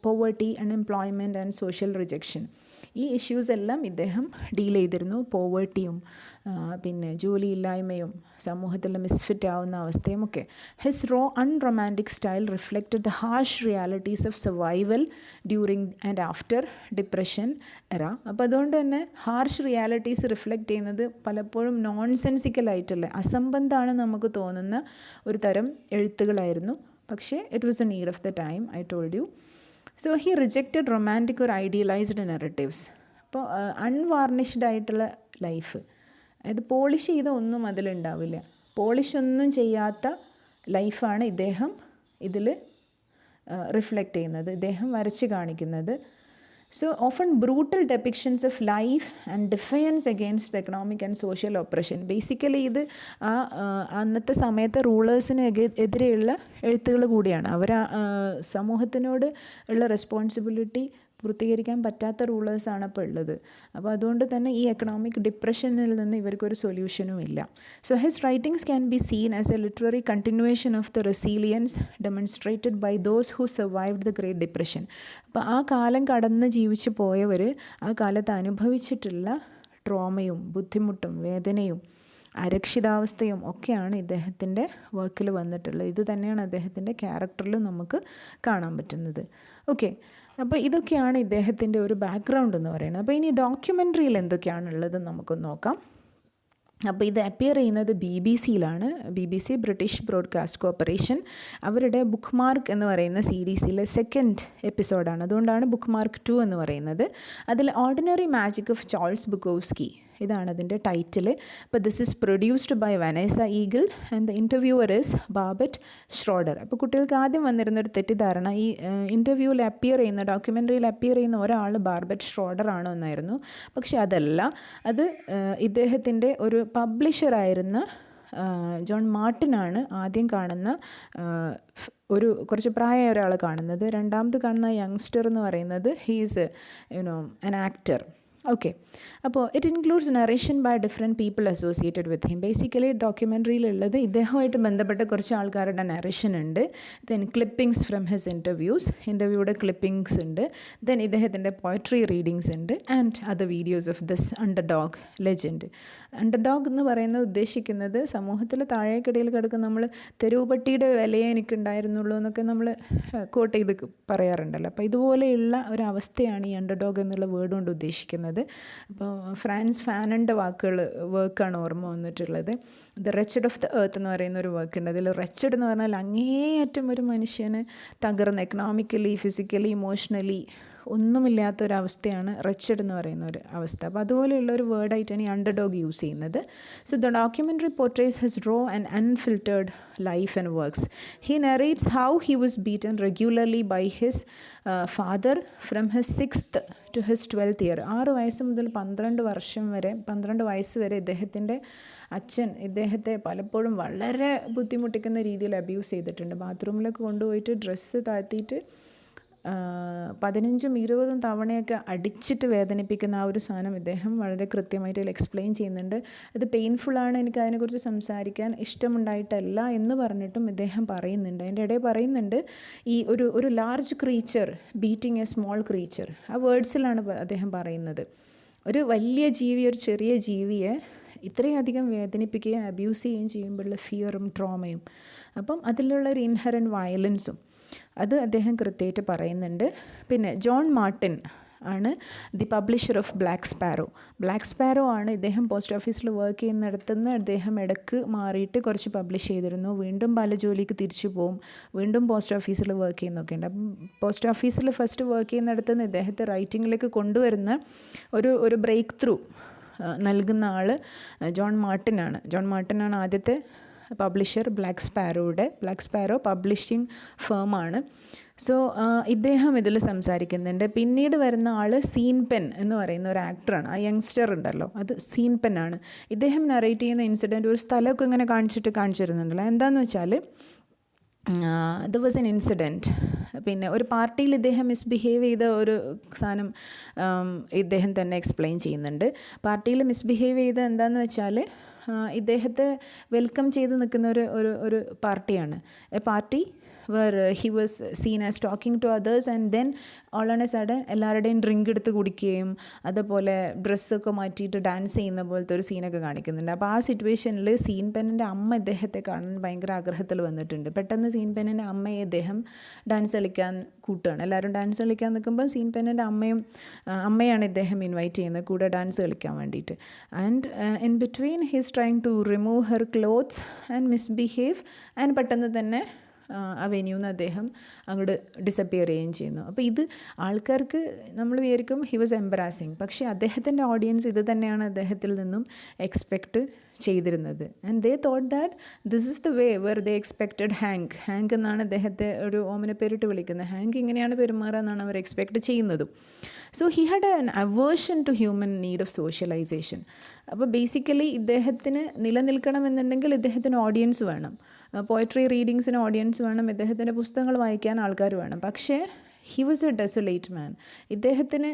poverty, unemployment and social rejection. ഈ ഇഷ്യൂസ് എല്ലാം ഇദ്ദേഹം ഡീൽ ചെയ്തിരുന്നു. പോവർട്ടിയും പിന്നെ ജോലിയില്ലായ്മയും സമൂഹത്തിൽ മിസ്ഫിറ്റ് ആവുന്ന അവസ്ഥയും ഒക്കെ. His unromantic style reflected the harsh realities of survival during and after depression എറ. അപ്പോൾ അതുകൊണ്ട് തന്നെ ഹാർഷ് റിയാലിറ്റീസ് റിഫ്ലക്റ്റ് ചെയ്യുന്നത് പലപ്പോഴും നോൺസെൻസിക്കലായിട്ടുള്ള അസംബന്ധമാണ് നമുക്ക് തോന്നുന്ന ഒരു തരം എഴുത്തുകളായിരുന്നു. പക്ഷേ it was A need of the time, I told you. So he rejected romantic ഒരു ഐഡിയലൈസ്ഡ് നെറേറ്റീവ്സ്. അപ്പോൾ അൺവാർണിഷ്ഡ് ആയിട്ടുള്ള ലൈഫ്, അതായത് പോളിഷ് ചെയ്ത ഒന്നും അതിലുണ്ടാവില്ല. പോളിഷ് ഒന്നും ചെയ്യാത്ത ലൈഫാണ് ഇദ്ദേഹം ഇതിൽ റിഫ്ലക്റ്റ് ചെയ്യുന്നത്, ഇദ്ദേഹം വരച്ച് കാണിക്കുന്നത്. So often brutal depictions of life and defiance against the economic and social operation. Basically ഇത് അന്നത്തെ സമയത്തെ റൂളേഴ്സിന് എതിരെയുള്ള എഴുത്തുകൾ കൂടിയാണ്. അവർ സമൂഹത്തിനോട് ഉള്ള റെസ്പോൺസിബിലിറ്റി പൂർത്തീകരിക്കാൻ പറ്റാത്ത റൂളേഴ്സാണ് അപ്പോൾ ഉള്ളത്. അപ്പോൾ അതുകൊണ്ട് തന്നെ ഈ എക്കണോമിക് ഡിപ്രഷനിൽ നിന്ന് ഇവർക്കൊരു സൊല്യൂഷനും ഇല്ല. So his writings can be seen as a literary continuation of the resilience demonstrated by those who survived the great depression. അപ്പോൾ ആ കാലം കടന്ന് ജീവിച്ചു പോയവർ ആ കാലത്ത് അനുഭവിച്ചിട്ടുള്ള ട്രോമയും ബുദ്ധിമുട്ടും വേദനയും അരക്ഷിതാവസ്ഥയും ഒക്കെയാണ് ഇദ്ദേഹത്തിൻ്റെ വർക്കിൽ വന്നിട്ടുള്ളത്. ഇത് തന്നെയാണ് അദ്ദേഹത്തിൻ്റെ ക്യാരക്ടറിലും നമുക്ക് കാണാൻ പറ്റുന്നത്. ഓക്കെ, അപ്പോൾ ഇതൊക്കെയാണ് ഇദ്ദേഹത്തിൻ്റെ ഒരു ബാക്ക്ഗ്രൗണ്ട് എന്ന് പറയുന്നത്. അപ്പോൾ ഇനി ഡോക്യുമെൻ്ററിയിൽ എന്തൊക്കെയാണുള്ളത് നമുക്കൊന്ന് നോക്കാം. അപ്പോൾ ഇത് അപ്പിയർ ചെയ്യുന്നത് BBC-യിലാണ്. BBC ബ്രിട്ടീഷ് ബ്രോഡ്കാസ്റ്റ് കോർപ്പറേഷൻ അവരുടെ ബുക്ക് മാർക്ക് എന്ന് പറയുന്ന സീരീസിലെ സെക്കൻഡ് എപ്പിസോഡാണ്. അതുകൊണ്ടാണ് ബുക്ക് മാർക്ക് 2 എന്ന് പറയുന്നത്. അതിൽ ordinary magic of Charles Bukowski ഇതാണ് അതിൻ്റെ ടൈറ്റിൽ. അപ്പോൾ this is produced by Vanessa Eagle and the interviewer is Babette Schroeder. അപ്പോൾ കുട്ടികൾക്ക് ആദ്യം വന്നിരുന്നൊരു തെറ്റിദ്ധാരണ ഈ ഇൻ്റർവ്യൂവിൽ അപ്പിയർ ചെയ്യുന്ന ഡോക്യുമെൻ്ററിയിൽ അപ്പിയർ ചെയ്യുന്ന ഒരാൾ ബാർബറ്റ് ഷ്രോഡർ ആണോ എന്നായിരുന്നു. പക്ഷെ അതല്ല, അത് ഇദ്ദേഹത്തിൻ്റെ ഒരു പബ്ലിഷറായിരുന്ന ജോൺ മാർട്ടിനാണ് ആദ്യം കാണുന്ന കുറച്ച് പ്രായമായ ഒരാൾ കാണുന്നത്. രണ്ടാമത് കാണുന്ന യങ്സ്റ്റർ എന്ന് പറയുന്നത് ഹീസ് ആൻ ആക്ടർ. ഓക്കെ, അപ്പോൾ it includes narration by different people associated with him. Basically ഡോക്യുമെൻ്ററിയിലുള്ളത് ഇദ്ദേഹമായിട്ട് ബന്ധപ്പെട്ട കുറച്ച് ആൾക്കാരുടെ നറേഷൻ ഉണ്ട്. ദെൻ ക്ലിപ്പിംഗ്സ് ഫ്രം ഹിസ് ഇൻ്റർവ്യൂയുടെ ക്ലിപ്പിംഗ്സ് ഉണ്ട്. ദെൻ ഇദ്ദേഹത്തിൻ്റെ പോയട്രി റീഡിങ്സ് ഉണ്ട് and other videos of this underdog legend. Underdog എന്ന് പറയുന്നത് ഉദ്ദേശിക്കുന്നത് സമൂഹത്തിൽ താഴേക്കിടയിൽ കിടക്കുന്ന നമ്മൾ തെരുവ് പട്ടിയുടെ വിലയെ എനിക്കുണ്ടായിരുന്നുള്ളൂ എന്നൊക്കെ നമ്മൾ കോട്ട് ചെയ്ത് പറയാറുണ്ടല്ലോ. അപ്പോൾ ഇതുപോലെയുള്ള ഒരവസ്ഥയാണ് ഈ അണ്ടർഡോഗ് എന്നുള്ള വേർഡ് കൊണ്ട് ഉദ്ദേശിക്കുന്നത്. അപ്പോൾ ഫ്രാൻസ് ഫാനൻ്റെ വർക്കാണ് ഓർമ്മ വന്നിട്ടുള്ളത്. The wretched of the earth എന്ന് പറയുന്ന ഒരു വർക്കുണ്ട്. അതിൽ റെച്ചഡ് എന്ന് പറഞ്ഞാൽ അങ്ങേയറ്റം ഒരു മനുഷ്യന് തകർന്ന് എക്കണോമിക്കലി, ഫിസിക്കലി, ഇമോഷണലി ഒന്നുമില്ലാത്തൊരവസ്ഥയാണ് റെച്ചഡ് എന്ന് പറയുന്ന ഒരു അവസ്ഥ. അപ്പോൾ അതുപോലെയുള്ള ഒരു വേർഡായിട്ടാണ് ഈ അണ്ടർഡോഗ് യൂസ് ചെയ്യുന്നത്. So the documentary portrays his raw and unfiltered life and works. He narrates how he was beaten regularly by his father from his 6th to his 12th year. 6 വയസ്സ് മുതൽ 12 വയസ്സ് വരെ ഇദ്ദേഹത്തിൻ്റെ അച്ഛൻ ഇദ്ദേഹത്തെ പലപ്പോഴും വളരെ ബുദ്ധിമുട്ടിക്കുന്ന രീതിയിൽ അബ്യൂസ് ചെയ്തിട്ടുണ്ട്. ബാത്റൂമിലൊക്കെ കൊണ്ടുപോയിട്ട് ഡ്രസ്സ് താഴ്ത്തിയിട്ട് 15-20 തവണയൊക്കെ അടിച്ചിട്ട് വേദനിപ്പിക്കുന്ന ആ ഒരു സാധനം ഇദ്ദേഹം വളരെ കൃത്യമായിട്ട് എക്സ്പ്ലെയിൻ ചെയ്യുന്നുണ്ട്. ഇത് പെയിൻഫുള്ളാണ്, എനിക്ക് അതിനെക്കുറിച്ച് സംസാരിക്കാൻ ഇഷ്ടമുണ്ടായിട്ടല്ല എന്ന് പറഞ്ഞിട്ടും ഇദ്ദേഹം പറയുന്നുണ്ട്. അതിൻ്റെ ഇടയിൽ പറയുന്നുണ്ട് ഈ ഒരു large creature beating A small creature. ആ വേർഡ്സിലാണ് അദ്ദേഹം പറയുന്നത്. ഒരു വലിയ ജീവി ഒരു ചെറിയ ജീവിയെ ഇത്രയധികം വേദനിപ്പിക്കുകയും അബ്യൂസ് ചെയ്യുകയും ചെയ്യുമ്പോഴുള്ള ഫിയറും ട്രോമയും, അപ്പം അതിലുള്ള ഒരു ഇൻഹറൻറ്റ് വയലൻസും അത് അദ്ദേഹം കൃത്യമായിട്ട് പറയുന്നുണ്ട്. പിന്നെ ജോൺ മാർട്ടിൻ ആണ് the publisher of black sparrow ആണ്. ഇദ്ദേഹം പോസ്റ്റ് ഓഫീസിൽ വർക്ക് ചെയ്യുന്നിടത്തുനിന്ന് അദ്ദേഹം ഇടയ്ക്ക് മാറിയിട്ട് കുറച്ച് പബ്ലിഷ് ചെയ്തിരുന്നു. വീണ്ടും പല ജോലിക്ക് തിരിച്ചു പോവും, വീണ്ടും പോസ്റ്റ് ഓഫീസിൽ വർക്ക് ചെയ്യുന്നൊക്കെ ഉണ്ട്. അപ്പം പോസ്റ്റ് ഓഫീസിൽ ഫസ്റ്റ് വർക്ക് ചെയ്യുന്നിടത്തുനിന്ന് ഇദ്ദേഹത്തെ റൈറ്റിങ്ങിലേക്ക് കൊണ്ടുവരുന്ന ഒരു ബ്രേക്ക് ത്രൂ നൽകുന്ന ആൾ ജോൺ മാർട്ടിനാണ് ആദ്യത്തെ പബ്ലിഷർ. ബ്ലാക്ക് സ്പാരോ പബ്ലിഷിംഗ് ഫേമാണ്. സോ ഇദ്ദേഹം ഇതിൽ സംസാരിക്കുന്നുണ്ട്. പിന്നീട് വരുന്ന ആൾ സീൻ പെൻ എന്ന് പറയുന്ന ഒരു ആക്ടറാണ്. ആ യങ്സ്റ്റർ ഉണ്ടല്ലോ, അത് സീൻ പെൻ ആണ്. ഇദ്ദേഹം നറേറ്റ് ചെയ്യുന്ന ഇൻസിഡൻറ്റ് ഒരു സ്ഥലമൊക്കെ ഇങ്ങനെ കാണിച്ചിരുന്നുണ്ടല്ലോ. എന്താണെന്ന് വെച്ചാൽ ദ വാസ് എൻ ഇൻസിഡൻറ്റ്. പിന്നെ ഒരു പാർട്ടിയിൽ ഇദ്ദേഹം മിസ്ബിഹേവ് ചെയ്ത ഒരു സാധനം ഇദ്ദേഹം തന്നെ എക്സ്പ്ലെയിൻ ചെയ്യുന്നുണ്ട്. പാർട്ടിയിൽ മിസ്ബിഹേവ് ചെയ്ത എന്താണെന്ന് വെച്ചാൽ ഇദ്ദേഹത്തെ വെൽക്കം ചെയ്ത് നിൽക്കുന്ന ഒരു പാർട്ടിയാണ്. A party where he was seen as talking to others and then all on a sudden എല്ലാവരുടെയും ഡ്രിങ്ക് എടുത്ത് കുടിക്കുകയും അതുപോലെ ഡ്രസ്സൊക്കെ മാറ്റിയിട്ട് ഡാൻസ് ചെയ്യുന്ന പോലത്തെ ഒരു സീനൊക്കെ കാണിക്കുന്നുണ്ട്. അപ്പോൾ ആ സിറ്റുവേഷനിൽ സീൻ പെന്നിൻ്റെ അമ്മ ഇദ്ദേഹത്തെ കാണാൻ ഭയങ്കര ആഗ്രഹത്തിൽ വന്നിട്ടുണ്ട്. പെട്ടെന്ന് സീൻ പെന്നിൻ്റെ അമ്മയെ ഇദ്ദേഹം ഡാൻസ് കളിക്കാൻ കൂട്ടുകയാണ്. എല്ലാവരും ഡാൻസ് കളിക്കാൻ നിൽക്കുമ്പോൾ സീൻ പെന്നിൻ്റെ അമ്മയാണ് ഇദ്ദേഹം ഇൻവൈറ്റ് ചെയ്യുന്നത് കൂടെ ഡാൻസ് കളിക്കാൻ വേണ്ടിയിട്ട്. And in between he's trying to remove her clothes and misbehave and പെട്ടെന്ന് തന്നെ ആ വെന്യൂന്ന് അദ്ദേഹം അങ്ങോട്ട് ഡിസപ്പിയർ ചെയ്യുകയും ചെയ്യുന്നു. അപ്പോൾ ഇത് ആൾക്കാർക്ക് നമ്മൾ വിചാരിക്കും ഹി വാസ് എംബറാസിങ്, പക്ഷേ അദ്ദേഹത്തിൻ്റെ ഓഡിയൻസ് ഇത് തന്നെയാണ് അദ്ദേഹത്തിൽ നിന്നും എക്സ്പെക്റ്റ് ചെയ്തിരുന്നത്. And they thought that this is the way were they expected Hank എന്നാണ് അദ്ദേഹത്തെ ഒരു ഓമന പേരിട്ട് വിളിക്കുന്നത്. ഹാങ്ക് ഇങ്ങനെയാണ് പെരുമാറുക എന്നാണ് അവർ എക്സ്പെക്റ്റ് ചെയ്യുന്നതും. So he had an aversion to human need of socialization. അപ്പോൾ ബേസിക്കലി ഇദ്ദേഹത്തിന് നിലനിൽക്കണമെന്നുണ്ടെങ്കിൽ ഇദ്ദേഹത്തിന് ഓഡിയൻസ് വേണം, പോയട്രി റീഡിങ്സിന് ഓഡിയൻസ് വേണം, ഇദ്ദേഹത്തിൻ്റെ പുസ്തകങ്ങൾ വായിക്കാൻ ആൾക്കാർ വേണം. പക്ഷേ ഹി വാസ് എ ഡെസൊലേറ്റ് മാൻ. ഇദ്ദേഹത്തിന്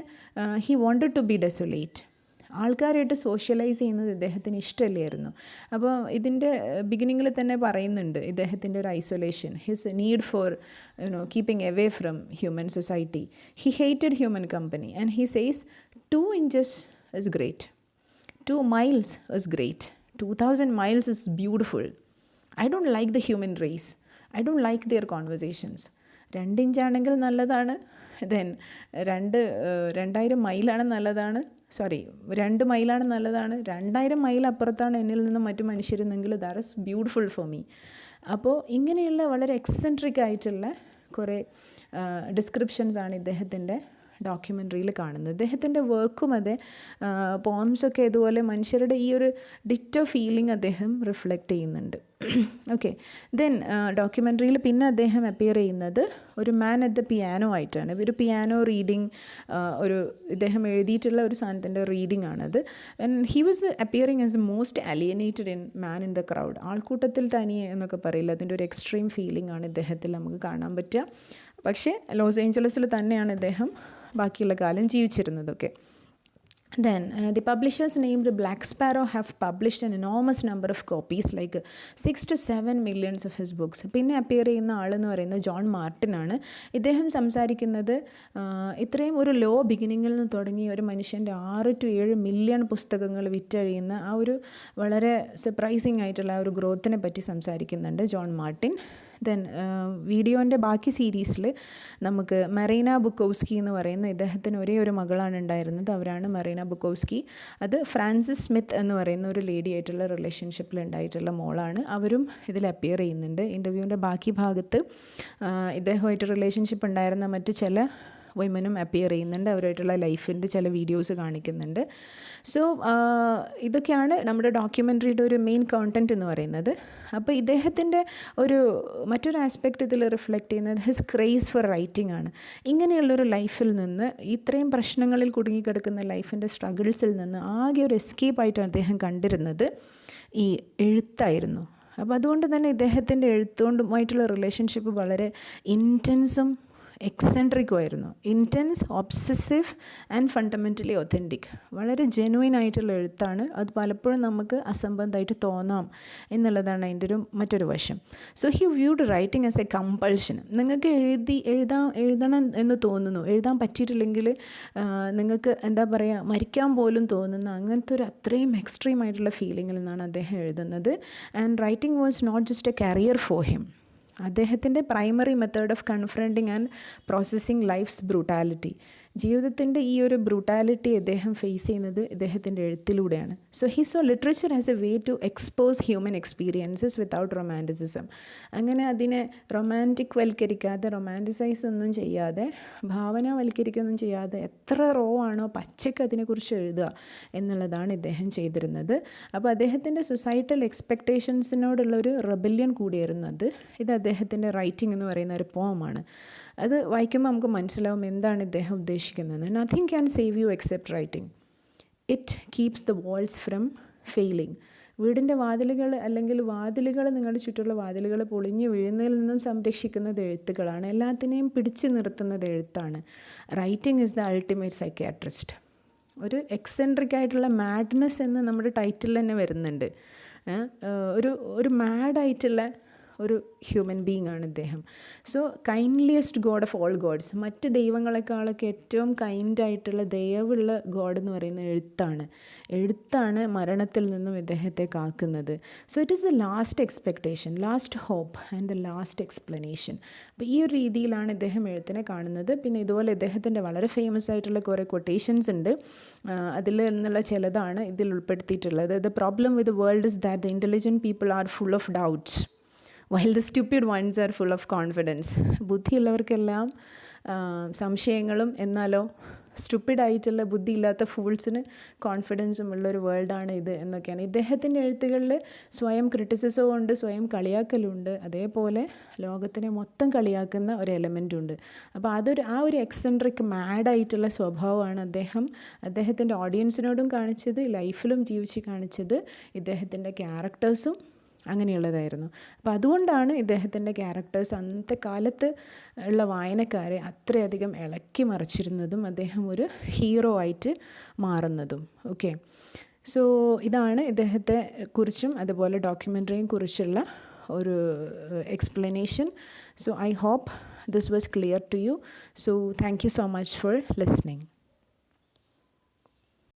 ഹി വോണ്ടഡ് ടു ബി ഡെസൊലേറ്റ്. ആൾക്കാരായിട്ട് സോഷ്യലൈസ് ചെയ്യുന്നത് ഇദ്ദേഹത്തിന് ഇഷ്ടമല്ലായിരുന്നു. അപ്പോൾ ഇതിൻ്റെ ബിഗിനിങ്ങിൽ തന്നെ പറയുന്നുണ്ട് ഇദ്ദേഹത്തിൻ്റെ ഒരു isolation, his need for keeping away from human society. He hated human company and he says 2 inches is great, 2 miles is great, 2000 miles is beautiful. I don't like the human race. I don't like their conversations. 2 ഇഞ്ചാണെങ്കിൽ നല്ലതാണ്, ദെൻ 2000 മൈലാണ് നല്ലതാണ്, 2 മൈലാണ് നല്ലതാണ്, 2000 മൈൽ അപ്പുറത്താണ് എന്നിൽ നിന്ന് മറ്റു മനുഷ്യരെന്നെങ്കിൽ that is beautiful for me. അപ്പോൾ ഇങ്ങനെയുള്ള വളരെ എക്സെൻട്രിക് ആയിട്ടുള്ള കുറേ ഡിസ്ക്രിപ്ഷൻസാണ് ഇദ്ദേഹത്തിൻ്റെ ഡോക്യുമെൻ്ററിയിൽ കാണുന്നത്. ഇദ്ദേഹത്തിൻ്റെ വർക്കും അതെ പോംസൊക്കെ ഇതുപോലെ മനുഷ്യരുടെ ഈ ഒരു ഡിറ്റോ ഫീലിംഗ് അദ്ദേഹം റിഫ്ലക്റ്റ് ചെയ്യുന്നുണ്ട്. ഓക്കെ, ദെൻ ഡോക്യുമെൻ്ററിയിൽ പിന്നെ അദ്ദേഹം അപ്പിയർ ചെയ്യുന്നത് ഒരു മാൻ അറ്റ് ദ പിയാനോ ആയിട്ടാണ്. ഒരു പിയാനോ റീഡിങ്, ഇദ്ദേഹം എഴുതിയിട്ടുള്ള ഒരു സാധനത്തിൻ്റെ റീഡിംഗ് ആണത്. And he was appearing as a most alienated in man in the crowd. ആൾക്കൂട്ടത്തിൽ തനിയെ എന്നൊക്കെ പറയില്ല, അതിൻ്റെ ഒരു എക്സ്ട്രീം ഫീലിംഗ് ആണ് ഇദ്ദേഹത്തിൽ നമുക്ക് കാണാൻ പറ്റുക. പക്ഷേ ലോസ് ഏഞ്ചലസിൽ തന്നെയാണ് ഇദ്ദേഹം ബാക്കിയുള്ള കാലം ജീവിച്ചിരുന്നതൊക്കെ. Then the publishers named Black Sparrow have published an enormous number of copies, like 6 to 7 millions of his books. പിന്നെ അപ്പിയർ ചെയ്യുന്ന ആളെന്ന് പറയുന്നത് ജോൺ മാർട്ടിനാണ്. ഇദ്ദേഹം സംസാരിക്കുന്നത് ഇത്രയും ഒരു ലോ ബിഗിനിങ്ങിൽ നിന്ന് തുടങ്ങി ഒരു മനുഷ്യൻ്റെ 6 to 7 മില്യൺ പുസ്തകങ്ങൾ വിറ്റഴിയുന്ന ആ ഒരു വളരെ സർപ്രൈസിങ് ആയിട്ടുള്ള ആ ഒരു ഗ്രോത്തിനെ പറ്റി സംസാരിക്കുന്നുണ്ട് ജോൺ മാർട്ടിൻ. ദെൻ വീഡിയോൻ്റെ ബാക്കി സീരീസിൽ നമുക്ക് മറീന ബുക്കോവ്സ്കി എന്ന് പറയുന്ന ഇദ്ദേഹത്തിന് ഒരേ ഒരു മകളാണ് ഉണ്ടായിരുന്നത്. അവരാണ് മറീന ബുക്കോവ്സ്കി. അത് ഫ്രാൻസിസ് സ്മിത്ത് എന്ന് പറയുന്ന ഒരു ലേഡി ആയിട്ടുള്ള റിലേഷൻഷിപ്പിൽ ഉണ്ടായിട്ടുള്ള മോളാണ്. അവരും ഇതിൽ അപ്പിയർ ചെയ്യുന്നുണ്ട്. ഇൻ്റർവ്യൂവിൻ്റെ ബാക്കി ഭാഗത്ത് ഇദ്ദേഹമായിട്ട് റിലേഷൻഷിപ്പ് ഉണ്ടായിരുന്ന മറ്റ് ചില വിമനും അപ്പിയർ ചെയ്യുന്നുണ്ട്. അവരായിട്ടുള്ള ലൈഫിൻ്റെ ചില വീഡിയോസ് കാണിക്കുന്നുണ്ട്. സോ ഇതൊക്കെയാണ് നമ്മുടെ ഡോക്യുമെൻ്ററിയുടെ ഒരു മെയിൻ കോണ്ടൻറ്റ് എന്ന് പറയുന്നത്. അപ്പോൾ ഇദ്ദേഹത്തിൻ്റെ മറ്റൊരു ആസ്പെക്റ്റ് ഇതിൽ റിഫ്ലക്റ്റ് ചെയ്യുന്നത് ഹിസ് ക്രേസ് ഫോർ റൈറ്റിംഗ് ആണ്. ഇങ്ങനെയുള്ളൊരു ലൈഫിൽ നിന്ന്, ഇത്രയും പ്രശ്നങ്ങളിൽ കുടുങ്ങിക്കിടക്കുന്ന ലൈഫിൻ്റെ സ്ട്രഗിൾസിൽ നിന്ന് ആകെ ഒരു എസ്കേപ്പായിട്ട് അദ്ദേഹം കണ്ടിരുന്നത് ഈ എഴുത്തായിരുന്നു. അപ്പോൾ അതുകൊണ്ട് തന്നെ ഇദ്ദേഹത്തിൻ്റെ എഴുത്തുകൊണ്ടുമായിട്ടുള്ള റിലേഷൻഷിപ്പ് വളരെ ഇൻറ്റൻസും എക്സെൻട്രിക്കുമായിരുന്നു. Intense, obsessive and fundamentally authentic. വളരെ ജെനുവിൻ ആയിട്ടുള്ള എഴുത്താണ്. അത് പലപ്പോഴും നമുക്ക് അസംബന്ധമായിട്ട് തോന്നാം എന്നുള്ളതാണ് അതിൻ്റെ മറ്റൊരു വശം. So he viewed writing as A compulsion. നിങ്ങൾക്ക് എഴുതണം എന്ന് തോന്നുന്നു, എഴുതാൻ പറ്റിയിട്ടില്ലെങ്കിൽ നിങ്ങൾക്ക് എന്താ പറയുക, മരിക്കാൻ പോലും തോന്നുന്ന അങ്ങനത്തെ ഒരു അത്രയും എക്സ്ട്രീം ആയിട്ടുള്ള ഫീലിങ്ങിൽ നിന്നാണ് അദ്ദേഹം എഴുതുന്നത്. And writing was not just a career for him. അദ്ദേഹത്തിൻ്റെ primary method of confronting and processing life's brutality, ജീവിതത്തിൻ്റെ ഈ ഒരു ബ്രൂട്ടാലിറ്റി അദ്ദേഹം ഫേസ് ചെയ്യുന്നത് ഇദ്ദേഹത്തിൻ്റെ എഴുത്തിലൂടെയാണ്. So he saw literature as a way to expose human experiences without romanticism. അങ്ങനെ അതിനെ റൊമാൻറ്റിക് വൽക്കരിക്കാതെ, റൊമാൻറ്റിസൈസ് ഒന്നും ചെയ്യാതെ, ഭാവനാവൽക്കരിക്കൊന്നും ചെയ്യാതെ എത്ര റോ ആണോ പച്ചയ്ക്ക് അതിനെക്കുറിച്ച് എഴുതുക എന്നുള്ളതാണ് ഇദ്ദേഹം ചെയ്തിരുന്നത്. അപ്പോൾ അദ്ദേഹത്തിൻ്റെ സൊസൈറ്റൽ എക്സ്പെക്റ്റേഷൻസിനോടുള്ളൊരു റെബല്യൻ കൂടിയായിരുന്നു അത്. ഇത് അദ്ദേഹത്തിൻ്റെ റൈറ്റിംഗ് എന്ന് പറയുന്ന ഒരു പോമാണ്. അത് വായിക്കുമ്പോൾ നമുക്ക് മനസ്സിലാവും എന്താണ് ഇദ്ദേഹം ഉദ്ദേശിക്കുന്നത്. Nothing can save you except writing. It keeps the walls from failing. വീടിൻ്റെ വാതിലുകൾ അല്ലെങ്കിൽ നിങ്ങളുടെ ചുറ്റുമുള്ള വാതിലുകൾ പൊളിഞ്ഞു വീഴുന്നതിൽ നിന്നും സംരക്ഷിക്കുന്നത് എഴുത്തുകളാണ്. എല്ലാത്തിനെയും പിടിച്ചു നിർത്തുന്നത് എഴുത്താണ്. Writing is the ultimate psychiatrist. ഒരു എക്സെൻട്രിക് ആയിട്ടുള്ള മാഡ്നെസ് എന്ന് നമ്മുടെ ടൈറ്റിൽ തന്നെ വരുന്നുണ്ട്. ഒരു മാഡായിട്ടുള്ള ഒരു ഹ്യൂമൻ ബീങ് ആണ് ഇദ്ദേഹം. So kindliest god of all gods. മറ്റ് ദൈവങ്ങളെക്കാളൊക്കെ ഏറ്റവും കൈൻഡായിട്ടുള്ള ദയവുള്ള ഗോഡ് എന്ന് പറയുന്ന എഴുത്താണ് മരണത്തിൽ നിന്നും ഇദ്ദേഹത്തെ കാക്കുന്നത്. So it is the last expectation, last hope and the last explanation. അപ്പോൾ ഈ ഒരു രീതിയിലാണ് ഇദ്ദേഹം എഴുത്തിനെ കാണുന്നത്. പിന്നെ ഇതുപോലെ ഇദ്ദേഹത്തിൻ്റെ വളരെ ഫേമസ് ആയിട്ടുള്ള കുറേ കൊട്ടേഷൻസ് ഉണ്ട്. അതിൽ നിന്നുള്ള ചിലതാണ് ഇതിൽ ഉൾപ്പെടുത്തിയിട്ടുള്ളത്. The problem with the world is that the intelligent people are full of doubts while the stupid ones are full of confidence. ബുദ്ധിയുള്ളവർക്കെല്ലാം സംശയങ്ങളും, എന്നാലോ സ്റ്റുപ്പിഡായിട്ടുള്ള ബുദ്ധിയില്ലാത്ത ഫൂൾസിന് കോൺഫിഡൻസും ഉള്ളൊരു വേൾഡാണ് ഇത് എന്നൊക്കെയാണ്. ഇദ്ദേഹത്തിൻ്റെ എഴുത്തുകളിൽ സ്വയം ക്രിറ്റിസിസവും ഉണ്ട്, സ്വയം കളിയാക്കലുണ്ട്, അതേപോലെ ലോകത്തിനെ മൊത്തം കളിയാക്കുന്ന ഒരു എലമെൻ്റ് ഉണ്ട്. അപ്പോൾ ആ ഒരു എക്സെൻട്രിക് മാഡായിട്ടുള്ള സ്വഭാവമാണ് അദ്ദേഹത്തിൻ്റെ ഓഡിയൻസിനോടും കാണിച്ചത്, ലൈഫിലും ജീവിച്ച് കാണിച്ചത്. ഇദ്ദേഹത്തിൻ്റെ ക്യാരക്ടേഴ്സും അങ്ങനെയുള്ളതായിരുന്നു. അപ്പോൾ അതുകൊണ്ടാണ് ഇദ്ദേഹത്തിൻ്റെ ക്യാരക്ടേഴ്സ് അന്നത്തെ കാലത്ത് ഉള്ള വായനക്കാരെ അത്രയധികം ഇളക്കി മറിച്ചിരുന്നതും അദ്ദേഹം ഒരു ഹീറോ ആയിട്ട് മാറുന്നതും. ഓക്കെ, സോ ഇതാണ് ഇദ്ദേഹത്തെ കുറിച്ചും അതുപോലെ ഡോക്യുമെൻ്ററിയെ കുറിച്ചുള്ള ഒരു explanation. So I hope this was clear to you. So thank you so much for listening.